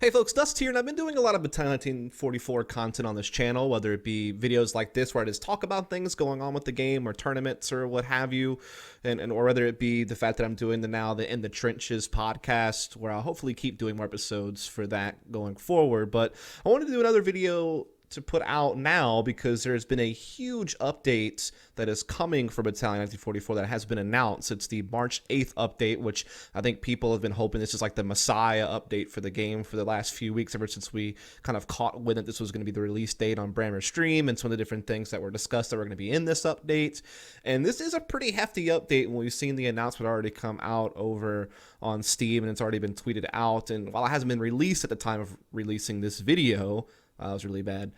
Hey folks, Dust here, and I've been doing a lot of Battalion 1944 content on this channel, whether it be videos like this where I just talk about things going on with the game or tournaments or what have you, or whether it be the fact that I'm doing the In the Trenches podcast, where I'll hopefully keep doing more episodes for that going forward. But I wanted to do another video to put out now because there's been a huge update that is coming for Battalion 1944 that has been announced. It's the March 8th update, which I think people have been hoping this is like the Messiah update for the game for the last few weeks, ever since we kind of caught wind that this was going to be the release date on Brammer's stream and some of the different things that were discussed that were going to be in this update. And this is a pretty hefty update when we've seen the announcement already come out over on Steam and it's already been tweeted out. And while it hasn't been released at the time of releasing this video, that was really bad.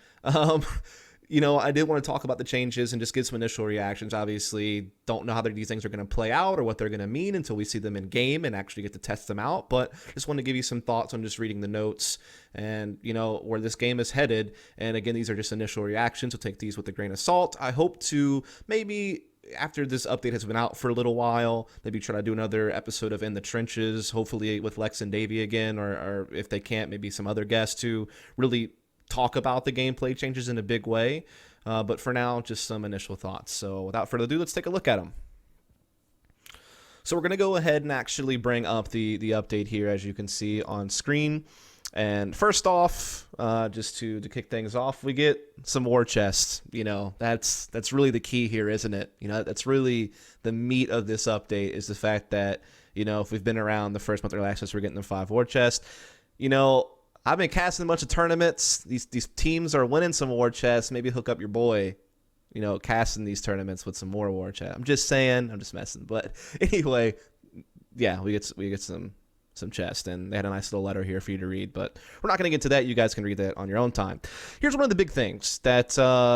You know, I did want to talk about the changes and just give some initial reactions. Obviously, don't know how these things are going to play out or what they're going to mean until we see them in game and actually get to test them out. But just want to give you some thoughts on just reading the notes and, you know, where this game is headed. And again, these are just initial reactions, so take these with a grain of salt. I hope to maybe, after this update has been out for a little while, maybe try to do another episode of In the Trenches, hopefully with Lex and Davey again, or if they can't, maybe some other guests to really talk about the gameplay changes in a big way. But for now, just some initial thoughts. So without further ado, let's take a look at them. So we're going to go ahead and actually bring up the update here, as you can see on screen. And first off, just to kick things off, we get some war chests. You know, that's really the key here, isn't it? You know, that's really the meat of this update, is the fact that, you know, if we've been around the first month of early access, we're getting the 5 war chests. You know, I've been casting a bunch of tournaments. These teams are winning some war chests. Maybe hook up your boy, you know, casting these tournaments with some more war chests. I'm just saying. I'm just messing. But anyway, yeah, we get some chests, and they had a nice little letter here for you to read, but we're not going to get into that. You guys can read that on your own time. Here's one of the big things, that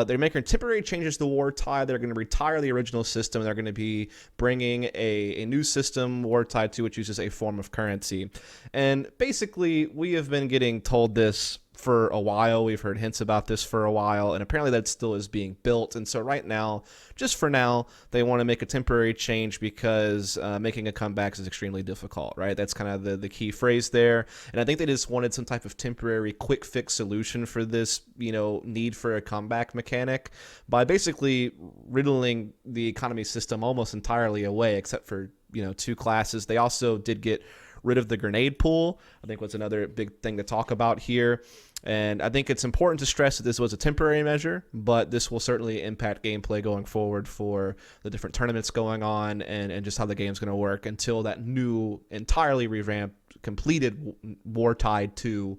they're making temporary changes to War Tide. They're going to retire the original system. They're going to be bringing a new system, War Tide 2, which uses a form of currency. And basically, we have been getting told this for a while. We've heard hints about this for a while, and apparently that still is being built. And so right now, just for now, they want to make a temporary change because making a comeback is extremely difficult, right? That's kind of the key phrase there. And I think they just wanted some type of temporary quick fix solution for this, you know, need for a comeback mechanic by basically riddling the economy system almost entirely away, except for, you know, 2 classes. They also did get rid of the grenade pool, I think was another big thing to talk about here. And I think it's important to stress that this was a temporary measure, but this will certainly impact gameplay going forward for the different tournaments going on and just how the game's going to work until that new, entirely revamped, completed War Tide 2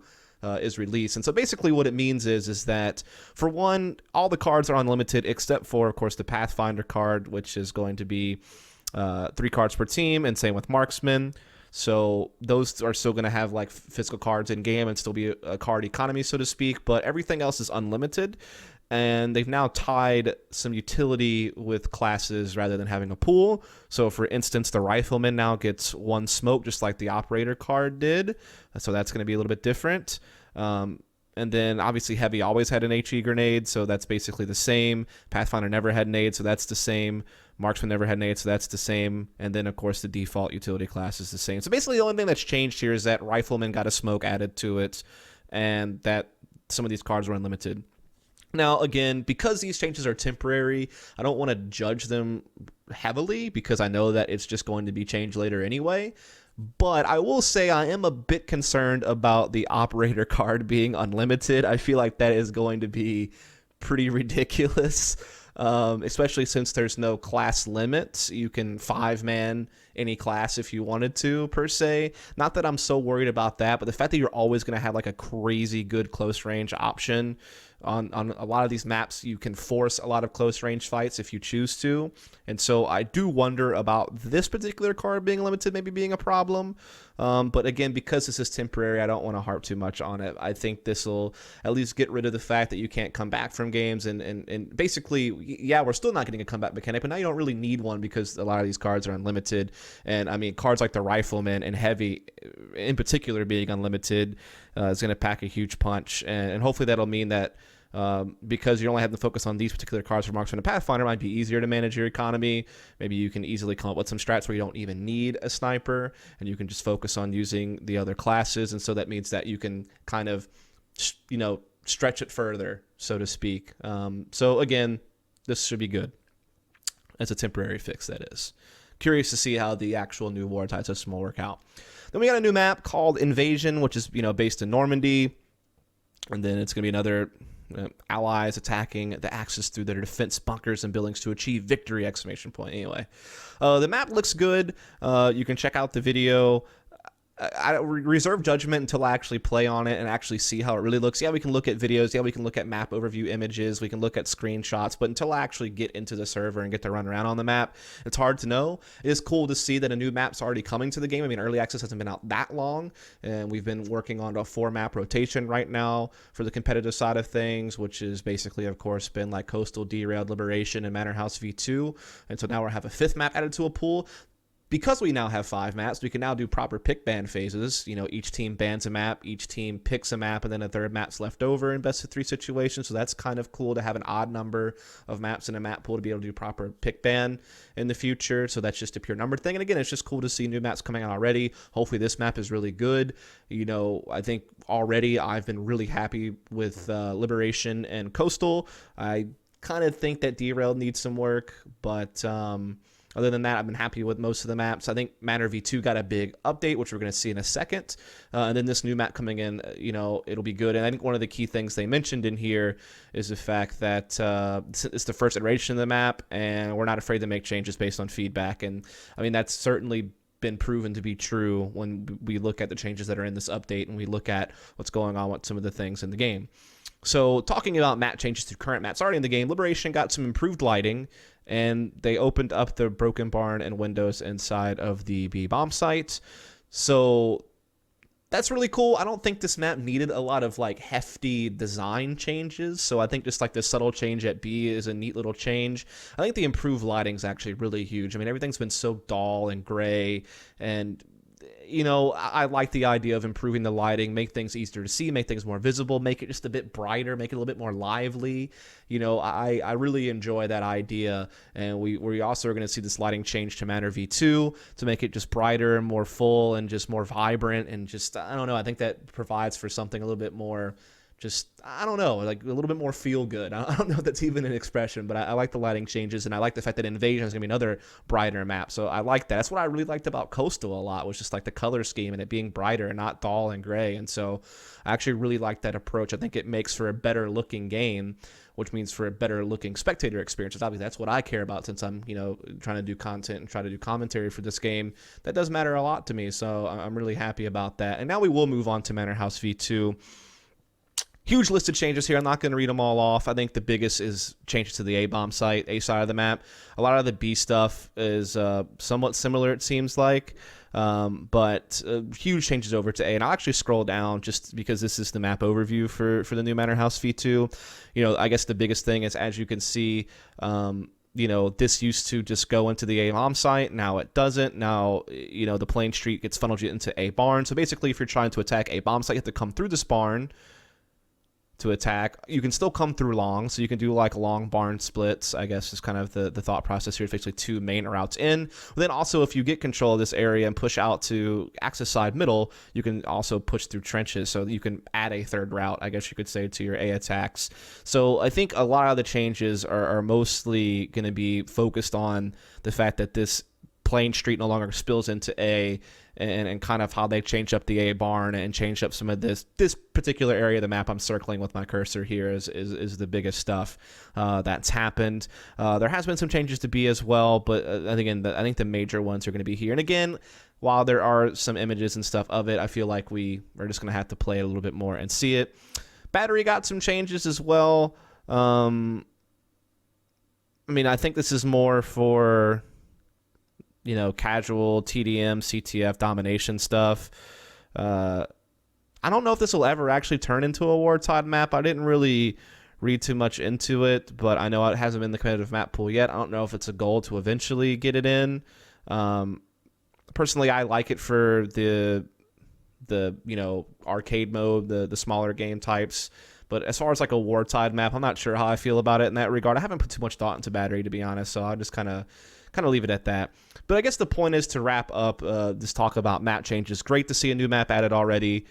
is released. And so basically what it means is that, for one, all the cards are unlimited except for, of course, the Pathfinder card, which is going to be 3 cards per team, and same with Marksman. So those are still going to have like physical cards in game and still be a card economy, so to speak, but everything else is unlimited. And they've now tied some utility with classes rather than having a pool. So for instance, the Rifleman now gets 1 smoke, just like the Operator card did. So that's going to be a little bit different. And then obviously Heavy always had an HE grenade, so that's basically the same. Pathfinder never had nade, so that's the same. Marksman never had nade, so that's the same. And then, of course, the default utility class is the same. So basically the only thing that's changed here is that Rifleman got a smoke added to it and that some of these cards were unlimited. Now, again, because these changes are temporary, I don't want to judge them heavily because I know that it's just going to be changed later anyway. But I will say I am a bit concerned about the Operator card being unlimited. I feel like that is going to be pretty ridiculous, especially since there's no class limit. You can 5-man any class if you wanted to, per se. Not that I'm so worried about that, but the fact that you're always going to have like a crazy good close range option. On a lot of these maps, you can force a lot of close range fights if you choose to. And so I do wonder about this particular card being limited maybe being a problem. But again, because this is temporary, I don't want to harp too much on it. I think this will at least get rid of the fact that you can't come back from games. And basically, yeah, we're still not getting a comeback mechanic, but now you don't really need one because a lot of these cards are unlimited. And I mean, cards like the Rifleman and Heavy in particular being unlimited is going to pack a huge punch. And hopefully that'll mean that because you only have to focus on these particular cards for Marksman and Pathfinder, it might be easier to manage your economy. Maybe you can easily come up with some strats where you don't even need a sniper, and you can just focus on using the other classes. And so that means that you can kind of, stretch it further, so to speak. So again, this should be good. It's a temporary fix, that is. Curious to see how the actual new Wartide system will work out. Then we got a new map called Invasion, which is based in Normandy, and then it's going to be another allies attacking the Axis through their defense bunkers and buildings to achieve victory! Anyway, the map looks good. You can check out the video. I reserve judgment until I actually play on it and actually see how it really looks. Yeah, we can look at videos. Yeah, we can look at map overview images. We can look at screenshots. But until I actually get into the server and get to run around on the map, it's hard to know. It is cool to see that a new map's already coming to the game. I mean, early access hasn't been out that long, and we've been working on a 4-map rotation right now for the competitive side of things, which is basically, of course, been like Coastal, Derailed, Liberation, and Manor House V2. And so now we have a 5th map added to a pool. Because we now have 5 maps, we can now do proper pick ban phases. Each team bans a map, each team picks a map, and then a 3rd map's left over in best of 3 situations. So that's kind of cool to have an odd number of maps in a map pool to be able to do proper pick ban in the future. So that's just a pure number thing. And again, it's just cool to see new maps coming out already. Hopefully this map is really good. I think already I've been really happy with Liberation and Coastal. I kind of think that Derailed needs some work, but other than that, I've been happy with most of the maps. I think Manor V2 got a big update, which we're going to see in a second. And then this new map coming in, it'll be good. And I think one of the key things they mentioned in here is the fact that it's the first iteration of the map, and we're not afraid to make changes based on feedback. And, I mean, that's certainly been proven to be true when we look at the changes that are in this update and we look at what's going on with some of the things in the game. So talking about map changes to current maps already in the game, Liberation got some improved lighting, and they opened up the broken barn and windows inside of the B bomb site. So that's really cool. I don't think this map needed a lot of hefty design changes. So I think just the subtle change at B is a neat little change. I think the improved lighting is actually really huge. I mean, everything's been so dull and gray, and I like the idea of improving the lighting, make things easier to see, make things more visible, make it just a bit brighter, make it a little bit more lively. I really enjoy that idea. And we also are going to see this lighting change to Manor V2 to make it just brighter and more full and just more vibrant. And just, I don't know, I think that provides for something a little bit more a little bit more feel good. I don't know if that's even an expression, but I like the lighting changes, and I like the fact that Invasion is going to be another brighter map. So I like that. That's what I really liked about Coastal a lot, was just the color scheme and it being brighter and not dull and gray. And so I actually really like that approach. I think it makes for a better looking game, which means for a better looking spectator experience. Obviously, that's what I care about, since I'm, trying to do content and try to do commentary for this game. That does matter a lot to me, so I'm really happy about that. And now we will move on to Manor House V2. Huge list of changes here. I'm not going to read them all off. I think the biggest is changes to the A-bomb site, A side of the map. A lot of the B stuff is somewhat similar, it seems like. But huge changes over to A. And I'll actually scroll down just because this is the map overview for the new Manor House V2. I guess the biggest thing is, as you can see, this used to just go into the A-bomb site. Now it doesn't. Now, the plain street gets funneled into A barn. So basically, if you're trying to attack A bomb site, you have to come through this barn to attack. You can still come through long, so you can do long barn splits, I guess is kind of the thought process here. It's basically 2 main routes in. But then also, if you get control of this area and push out to Axis side middle, you can also push through trenches, so you can add a 3rd route, I guess you could say, to your A attacks. So I think a lot of the changes are mostly going to be focused on the fact that this plain street no longer spills into A, and kind of how they change up the A barn and change up some of this particular area of the map I'm circling with my cursor here is the biggest stuff that's happened. There has been some changes to B as well, but again, I think the major ones are going to be here. And again, while there are some images and stuff of it, I feel like we are just going to have to play it a little bit more and see it. Battery got some changes as well. I think this is more for casual TDM, CTF, domination stuff. I don't know if this will ever actually turn into a Wartide map. I didn't really read too much into it, but I know it hasn't been in the competitive map pool yet. I don't know if it's a goal to eventually get it in. Personally, I like it for the arcade mode, the smaller game types. But as far as like a Wartide map, I'm not sure how I feel about it in that regard. I haven't put too much thought into Battery, to be honest, so I'll just kind of leave it at that. But I guess the point is to wrap up this talk about map changes. Great to see a new map added already.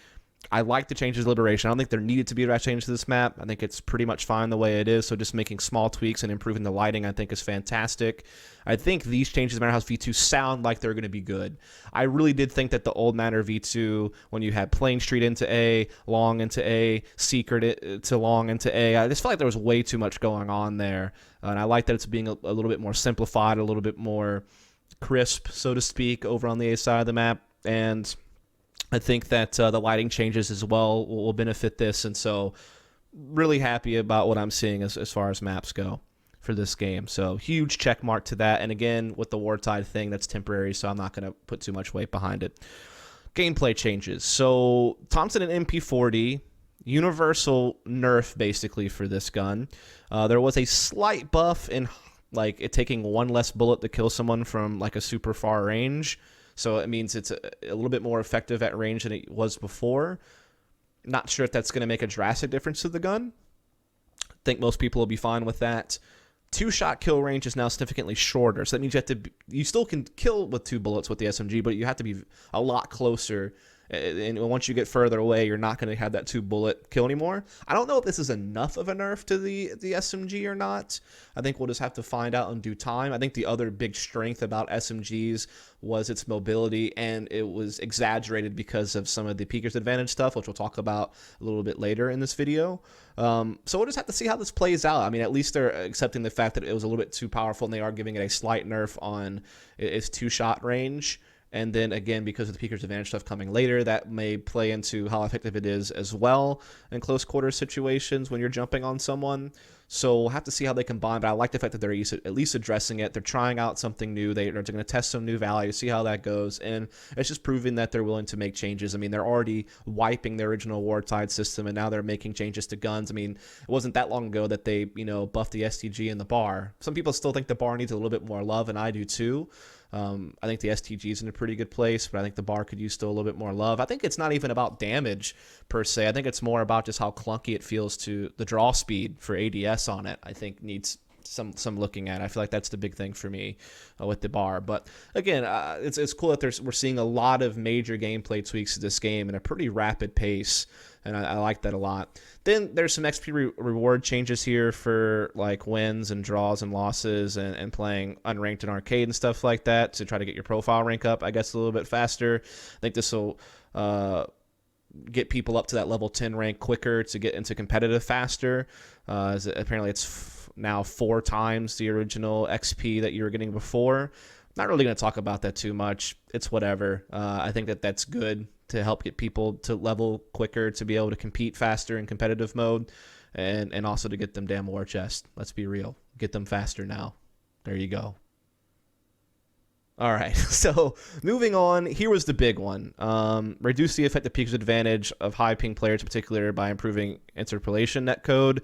I like the changes to Liberation. I don't think there needed to be a change to this map. I think it's pretty much fine the way it is. So just making small tweaks and improving the lighting, I think, is fantastic. I think these changes to Manor House V2 sound like they're going to be good. I really did think that the old Manor V2, when you had Plain Street into A, Long into A, Secret to Long into A, I just felt like there was way too much going on there. And I like that it's being a little bit more simplified, a little bit more crisp, so to speak, over on the A side of the map. And I think that the lighting changes as well will benefit this, and so really happy about what I'm seeing as far as maps go for this game. So huge check mark to that, and again, with the Wartide thing, that's temporary, so I'm not going to put too much weight behind it. Gameplay changes. So Thompson and MP40, universal nerf basically for this gun. There was a slight buff in like it taking one less bullet to kill someone from like a super far range. So it means it's a little bit more effective at range than it was before. Not sure if that's going to make a drastic difference to the gun. I think most people will be fine with that. 2-shot kill range is now significantly shorter. So that means you still can kill with 2 bullets with the SMG, but you have to be a lot closer. And once you get further away, you're not going to have that 2-bullet kill anymore. I don't know if this is enough of a nerf to the SMG or not. I think we'll just have to find out in due time. I think the other big strength about SMGs was its mobility, and it was exaggerated because of some of the Peeker's Advantage stuff, which we'll talk about a little bit later in this video. So we'll just have to see how this plays out. I mean, at least they're accepting the fact that it was a little bit too powerful, and they are giving it a slight nerf on its 2-shot range. And then again, because of the Peeker's Advantage stuff coming later, that may play into how effective it is as well in close quarter situations when you're jumping on someone. So we'll have to see how they combine, but I like the fact that they're at least addressing it. They're trying out something new. They're going to test some new values, see how that goes, and it's just proving that they're willing to make changes. I mean, they're already wiping the original Wartide system, and now they're making changes to guns. I mean, it wasn't that long ago that they, buffed the STG and the bar. Some people still think the bar needs a little bit more love, and I do too. I think the STG is in a pretty good place, but I think the bar could use still a little bit more love. I think it's not even about damage per se. I think it's more about just how clunky it feels to the draw speed for ADS on it. I think needs some looking at. I feel like that's the big thing for me with the bar. But again, it's cool that we're seeing a lot of major gameplay tweaks to this game in a pretty rapid pace, and I like that a lot. Then there's some XP reward changes here for like wins and draws and losses and playing unranked and arcade and stuff like that to try to get your profile rank up, I guess, a little bit faster. I think this will get people up to that level 10 rank quicker to get into competitive faster. As apparently it's now 4 times the original XP that you were getting before. Not really going to talk about that too much. It's whatever. I think that's good to help get people to level quicker, to be able to compete faster in competitive mode, and also to get them damn war chest. Let's be real. Get them faster now. There you go. All right, so moving on, here was the big one. Reduce the effective Peeker's Advantage of high ping players in particular by improving interpolation netcode,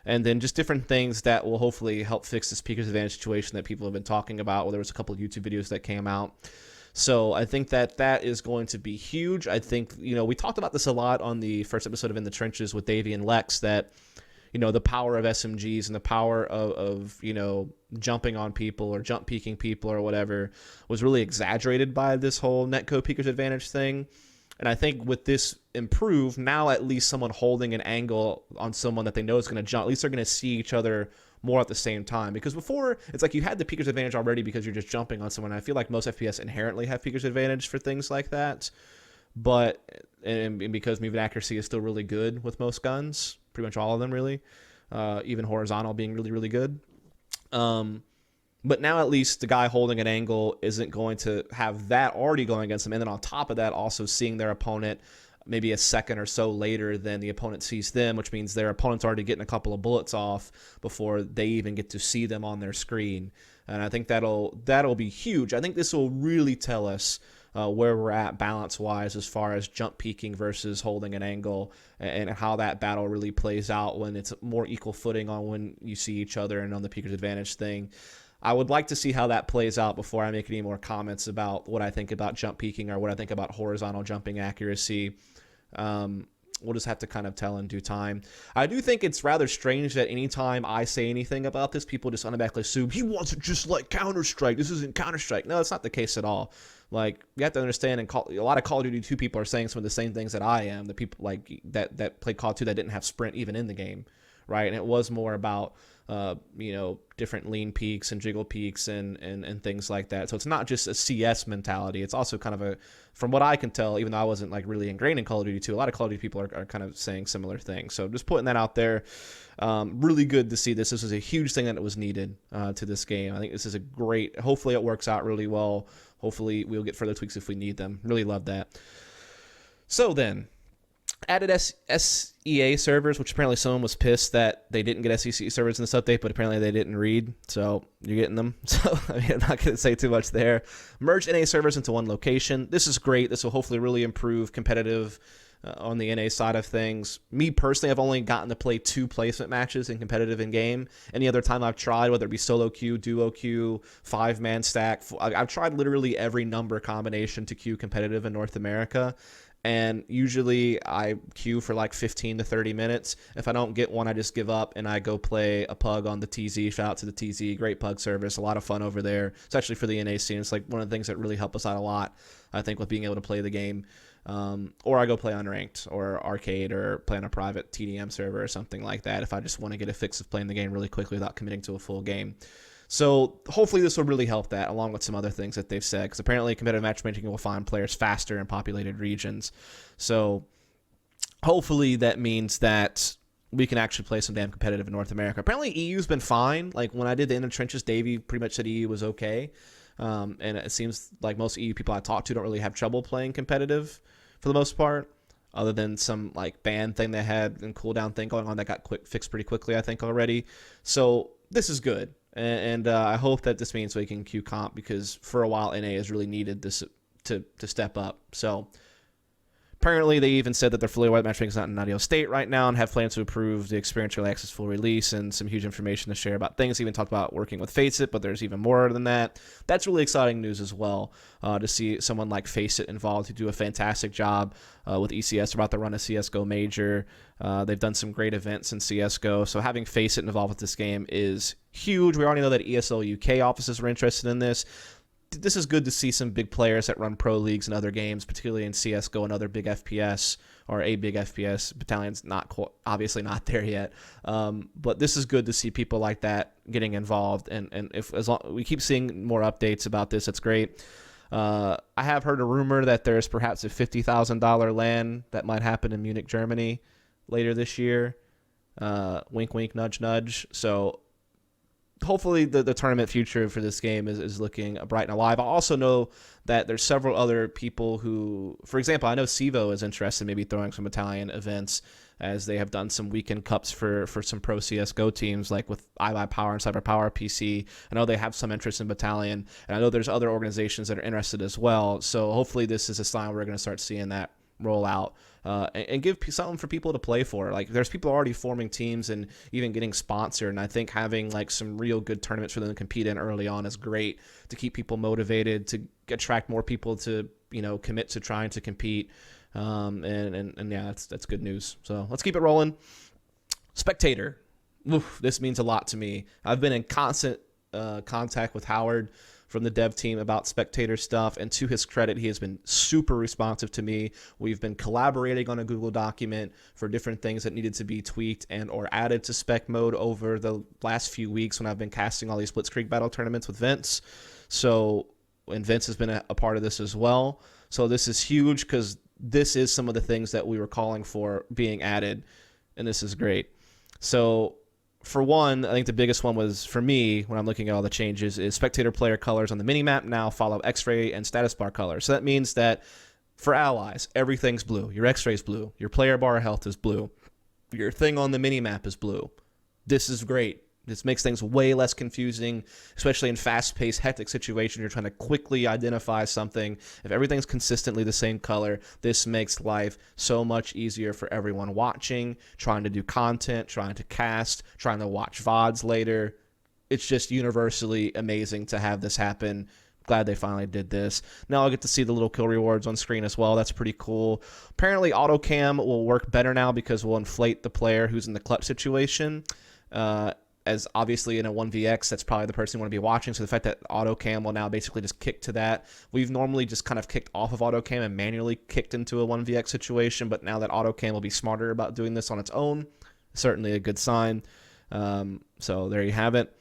and then just different things that will hopefully help fix this Peeker's Advantage situation that people have been talking about. Well, there was a couple of YouTube videos that came out. So I think that is going to be huge. I think, we talked about this a lot on the first episode of In the Trenches with Davey and Lex, that, the power of SMGs and the power of jumping on people or jump peeking people or whatever was really exaggerated by this whole netcode Peeker's Advantage thing. And I think with this improved, now at least someone holding an angle on someone that they know is going to jump, at least they're going to see each other more at the same time. Because before, it's like you had the Peeker's Advantage already because you're just jumping on someone. I feel like most FPS inherently have Peeker's Advantage for things like that. But, and because movement accuracy is still really good with most guns, pretty much all of them really, even horizontal being really, really good. But now at least the guy holding an angle isn't going to have that already going against them. And then on top of that, also seeing their opponent maybe a second or so later than the opponent sees them, which means their opponent's already getting a couple of bullets off before they even get to see them on their screen. And I think that'll be huge. I think this will really tell us where we're at balance-wise as far as jump peeking versus holding an angle, and how that battle really plays out when it's more equal footing on when you see each other and on the Peeker's Advantage thing. I would like to see how that plays out before I make any more comments about what I think about jump peeking or what I think about horizontal jumping accuracy. we'll just have to kind of tell in due time. I do think it's rather strange that anytime I say anything about this, people just automatically assume he wants it just like Counter-Strike. This isn't Counter-Strike. No, it's not the case at all. Like, you have to understand, and a lot of Call of Duty 2 people are saying some of the same things that I am. The people like that played Call of 2 that didn't have sprint even in the game, right? And it was more about different lean peaks and jiggle peaks and things like that. So it's not just a CS mentality. It's also kind of from what I can tell, even though I wasn't like really ingrained in Call of Duty 2, a lot of Call of Duty people are kind of saying similar things. So just putting that out there. Really good to see this. This was a huge thing that was needed to this game. I think this is a great, hopefully it works out really well. Hopefully we'll get further tweaks if we need them. Really love that. So then, added SEA servers, which apparently someone was pissed that they didn't get SEC servers in this update, but apparently they didn't read, so you're getting them. So I'm not going to say too much there. Merge NA servers into one location. This is great. This will hopefully really improve competitive on the NA side of things. Me personally, I've only gotten to play 2 placement matches in competitive in-game. Any other time I've tried, whether it be solo queue, duo queue, 5-man stack, I've tried literally every number combination to queue competitive in North America. And usually I queue for like 15 to 30 minutes. If I don't get one, I just give up and I go play a pug on the TZ. Shout out to the TZ. Great pug service. A lot of fun over there, especially for the NA scene. It's like one of the things that really help us out a lot, I think, with being able to play the game. Or I go play unranked or arcade or play on a private TDM server or something like that if I just want to get a fix of playing the game really quickly without committing to a full game. So hopefully this will really help that, along with some other things that they've said, because apparently competitive matchmaking will find players faster in populated regions. So hopefully that means that we can actually play some damn competitive in North America. Apparently EU's been fine. Like when I did the Inner Trenches, Davey pretty much said EU was okay. And it seems like most EU people I talk to don't really have trouble playing competitive for the most part, other than some like ban thing they had and cooldown thing going on that got fixed pretty quickly, I think, already. So this is good. And I hope that this means we can queue comp, because for a while NA has really needed this to step up. So apparently they even said that their fully white matchmaking is not in an ideal state right now and have plans to improve the experience early access full release, and some huge information to share about things. They even talked about working with Faceit, but there's even more than that. That's really exciting news as well, to see someone like Faceit involved, who do a fantastic job with ECS. They're about to run a CSGO major. They've done some great events in CSGO, so having Faceit involved with this game is huge. We already know that ESL UK offices are interested in this. This is good to see some big players that run pro leagues and other games, particularly in CSGO and other big FPS, or a big FPS. Battalion's obviously not there yet, but this is good to see people like that getting involved. And if as long we keep seeing more updates about this, it's great. I have heard a rumor that there's perhaps a $50,000 LAN that might happen in Munich, Germany later this year. Wink, wink, nudge, nudge. So hopefully the tournament future for this game is looking bright and alive. I also know that there's several other people who, for example, I know Sivo is interested in maybe throwing some Battalion events, as they have done some weekend cups for some pro CSGO teams, like with iBuyPower and CyberPower PC. I know they have some interest in Battalion, and I know there's other organizations that are interested as well. So hopefully this is a sign we're going to start seeing that roll out, and give something for people to play for. Like, there's people already forming teams and even getting sponsored, and I think having like some real good tournaments for them to compete in early on is great to keep people motivated, to attract more people to commit to trying to compete. And yeah, that's good news. So let's keep it rolling. Spectator. Oof, this means a lot to me. I've been in constant contact with Howard from the dev team about Spectator stuff, and to his credit, he has been super responsive to me. We've been collaborating on a Google document for different things that needed to be tweaked and or added to spec mode over the last few weeks when I've been casting all these Blitzkrieg battle tournaments with Vince. And Vince has been a part of this as well. So this is huge, because this is some of the things that we were calling for being added, and this is great. So for one, I think the biggest one was, for me, when I'm looking at all the changes, is Spectator player colors on the minimap now follow X-ray and status bar colors. So that means that for allies, everything's blue. Your X-ray's blue. Your player bar health is blue. Your thing on the minimap is blue. This is great. This makes things way less confusing, especially in fast-paced, hectic situations. You're trying to quickly identify something. If everything's consistently the same color, this makes life so much easier for everyone watching, trying to do content, trying to cast, trying to watch VODs later. It's just universally amazing to have this happen glad they finally did this. Now I'll get to see the little kill rewards on screen as well. That's pretty cool. Apparently auto cam will work better now because we'll inflate the player who's in the clutch situation. As obviously in a 1vx, that's probably the person you want to be watching. So the fact that auto cam will now basically just kick to that. We've normally just kind of kicked off of auto cam and manually kicked into a 1vx situation, but now that auto cam will be smarter about doing this on its own, certainly a good sign. So there you have it.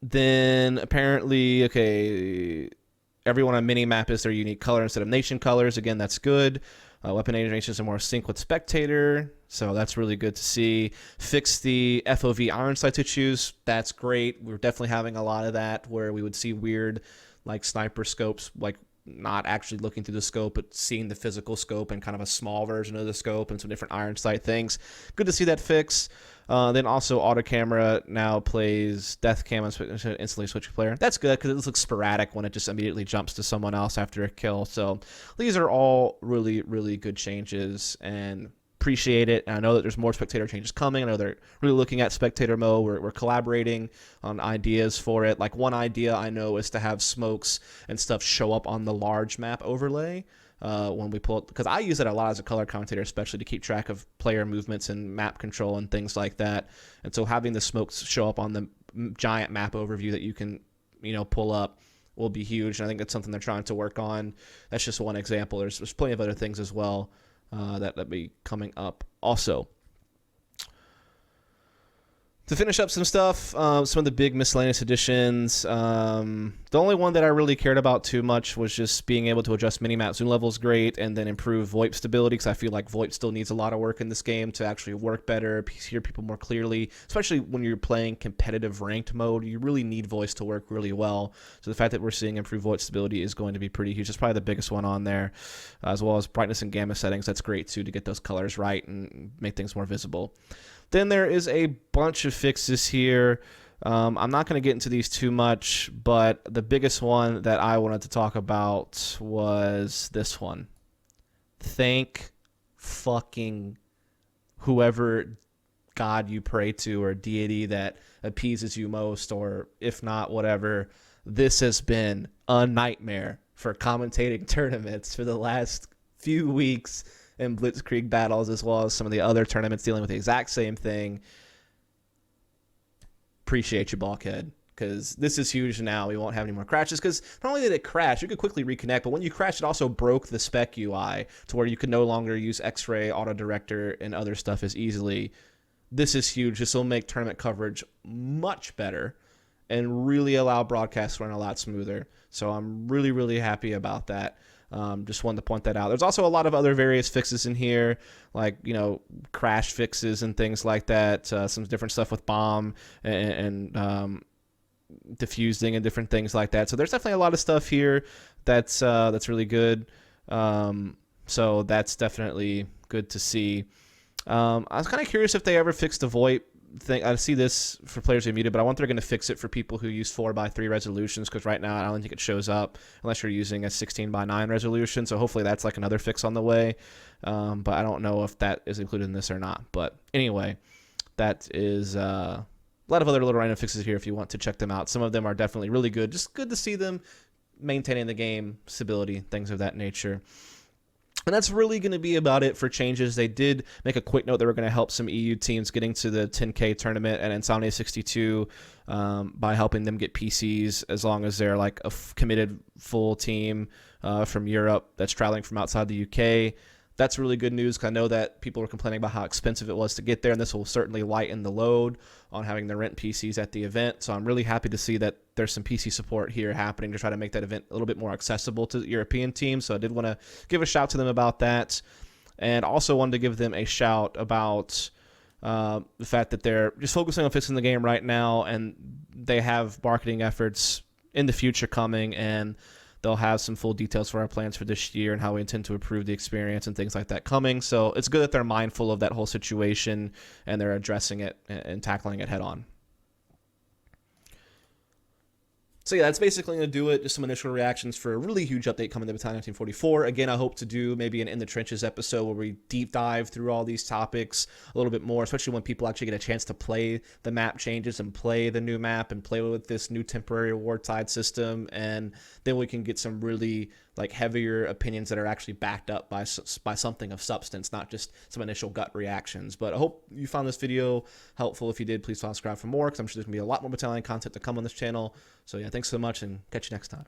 Then apparently, okay, everyone on mini-map is their unique color instead of nation colors. Again, that's good. Weapon animations are more sync with Spectator, so that's really good to see. Fix the FOV iron sights issues. That's great. We're definitely having a lot of that where we would see weird like sniper scopes, like not actually looking through the scope, but seeing the physical scope and kind of a small version of the scope and some different iron sight things. Good to see that fix. Then also auto camera now plays death cam and instantly switch player. That's good because it looks sporadic when it just immediately jumps to someone else after a kill. So these are all really, really good changes and appreciate it. And I know that there's more spectator changes coming. I know they're really looking at spectator mode. We're collaborating on ideas for it. Like one idea I know is to have smokes and stuff show up on the large map overlay. When we pull it, because I use it a lot as a color commentator, especially to keep track of player movements and map control and things like that. And so having the smokes show up on the giant map overview that you can, pull up will be huge. And I think that's something they're trying to work on. That's just one example. There's plenty of other things as well that'll be coming up also. To finish up some stuff, some of the big miscellaneous additions. The only one that I really cared about too much was just being able to adjust minimap zoom levels great and then improve VoIP stability, because I feel like VoIP still needs a lot of work in this game to actually work better, hear people more clearly, especially when you're playing competitive ranked mode. You really need voice to work really well. So the fact that we're seeing improved VoIP stability is going to be pretty huge. It's probably the biggest one on there, as well as brightness and gamma settings. That's great too to get those colors right and make things more visible. Then there is a bunch of fixes here. I'm not going to get into these too much, but the biggest one that I wanted to talk about was this one. Thank fucking whoever God you pray to or deity that appeases you most, or if not, whatever. This has been a nightmare for commentating tournaments for the last few weeks and Blitzkrieg battles, as well as some of the other tournaments dealing with the exact same thing. Appreciate you, Bulkhead, because this is huge now. We won't have any more crashes, because not only did it crash, you could quickly reconnect, but when you crashed, it also broke the spec UI to where you could no longer use X-Ray, Auto Director, and other stuff as easily. This is huge. This will make tournament coverage much better and really allow broadcasts to run a lot smoother. So I'm really, really happy about that. Just wanted to point that out. There's also a lot of other various fixes in here, like, crash fixes and things like that. Some different stuff with bomb and diffusing and different things like that. So there's definitely a lot of stuff here that's really good. So that's definitely good to see. I was kind of curious if they ever fixed the VoIP thing. I see this for players who are muted, but I want they're going to fix it for people who use 4:3 resolutions, because right now I don't think it shows up unless you're using a 16:9 resolution. So hopefully that's like another fix on the way. But I don't know if that is included in this or not. But anyway, that is a lot of other little random fixes here if you want to check them out. Some of them are definitely really good. Just good to see them maintaining the game stability, things of that nature. And that's really going to be about it for changes. They did make a quick note that we're going to help some EU teams getting to the 10K tournament and Insomnia 62 by helping them get PCs, as long as they're like a committed full team from Europe that's traveling from outside the UK. That's really good news, because I know that people were complaining about how expensive it was to get there, and this will certainly lighten the load on having to rent PCs at the event. So I'm really happy to see that there's some PC support here happening to try to make that event a little bit more accessible to European teams. So I did want to give a shout to them about that, and also wanted to give them a shout about the fact that they're just focusing on fixing the game right now, and they have marketing efforts in the future coming, and they'll have some full details for our plans for this year and how we intend to improve the experience and things like that coming. So it's good that they're mindful of that whole situation and they're addressing it and tackling it head on. So yeah, that's basically going to do it. Just some initial reactions for a really huge update coming to Battalion 1944. Again, I hope to do maybe an In the Trenches episode where we deep dive through all these topics a little bit more, especially when people actually get a chance to play the map changes and play the new map and play with this new temporary wartide system, and then we can get some really like heavier opinions that are actually backed up by something of substance, not just some initial gut reactions. But I hope you found this video helpful. If you did, please subscribe for more, because I'm sure there's going to be a lot more Battalion content to come on this channel. So yeah, thanks so much, and catch you next time.